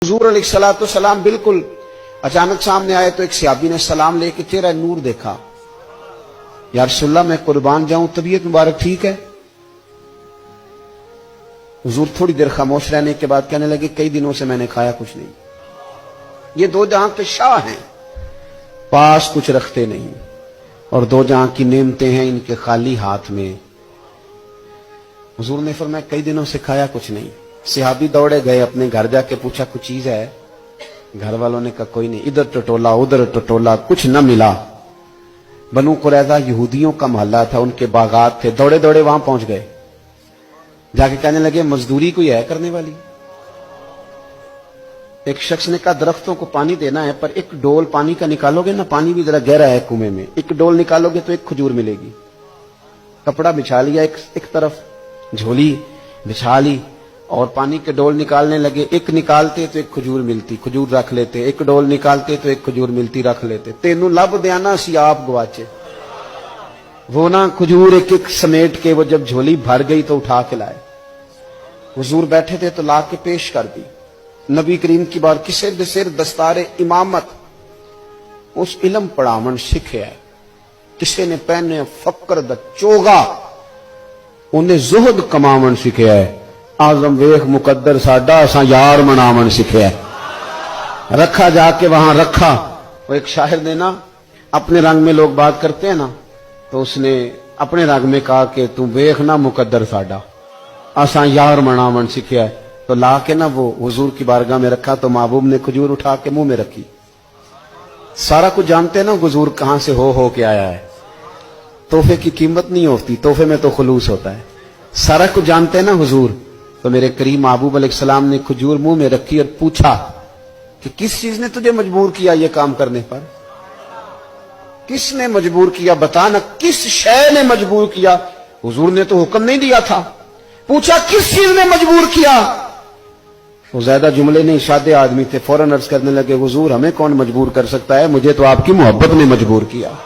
हुजूर अलैहिस्सलाम बिल्कुल अचानक सामने आए तो एक सहाबी ने सलाम लेके चेहरा नूर देखा। या रसूलल्लाह मैं कुर्बान जाऊं, तबीयत मुबारक ठीक है? हुजूर थोड़ी देर खामोश रहने के बाद कहने लगे कई दिनों से मैंने खाया कुछ नहीं। ये दो जहां के शाह हैं, पास कुछ रखते नहीं, और दो जहां की नेमतें हैं इनके खाली हाथ में। हुजूर ने फरमाया कई दिनों से खाया कुछ नहीं। सहाबी दौड़े गए, अपने घर जाके पूछा कुछ चीज है? घर वालों ने कहा कोई नहीं। इधर टटोला उधर टटोला, कुछ न मिला। बनु कुरैज़ा यहूदियों का मोहल्ला था, उनके बागात थे। दौड़े दौड़े वहां पहुंच गए, जाके कहने लगे मजदूरी कोई है करने वाली? एक शख्स ने कहा दरख्तों को पानी देना है, पर एक डोल पानी का निकालोगे ना, पानी भी जरा गहरा है कुएं में, एक डोल निकालोगे तो एक खजूर मिलेगी। कपड़ा बिछा लिया, एक तरफ झोली बिछा ली और पानी के डोल निकालने लगे। एक निकालते तो एक खजूर मिलती, खजूर रख लेते, एक डोल निकालते तो एक खजूर मिलती, रख लेते। तेनू लब देना सी आप गवाचे। वो ना खजूर एक एक समेट के वो जब झोली भर गई तो उठा के लाए। हुजूर बैठे थे तो ला के पेश कर दी। नबी करीम की बार किसे दसिर दस्तारे इमामत उस इलम पढ़ावन सिखे है। किसे ने पहने फकर द चोगा, उन्हें जुहद कमावन सिखे है। आजम वेख मुकद्दर साडा असा यार मनावन सिखे है। रखा जाके वहां रखा। वो एक शायर ने ना, अपने रंग में लोग बात करते हैं ना, तो उसने अपने रंग में कहा कि तू वेख ना मुकद्दर साडा असा यार मनावन सिखे है। तो ला के ना वो हुजूर की बारगाह में रखा, तो महबूब ने खजूर उठा के मुंह में रखी। सारा कुछ जानते हैं ना हुजूर कहां से हो के आया है। तोहफे की कीमत नहीं होती, तोहफे में तो खुलूस होता है। सारा कुछ जानते हैं ना हुजूर। तो मेरे करीम महबूब अलैहिस्सलाम ने खजूर मुंह में रखी और पूछा कि किस चीज ने तुझे मजबूर किया ये काम करने पर? किसने मजबूर किया बता ना, किस शय ने मजबूर किया? हुजूर ने तो हुक्म नहीं दिया था। पूछा किस चीज ने मजबूर किया? वो ज्यादा जुमले नहीं, सादे आदमी थे। फौरन अर्ज करने लगे हुजूर हमें कौन मजबूर कर सकता है, मुझे तो आपकी मोहब्बत ने मजबूर किया।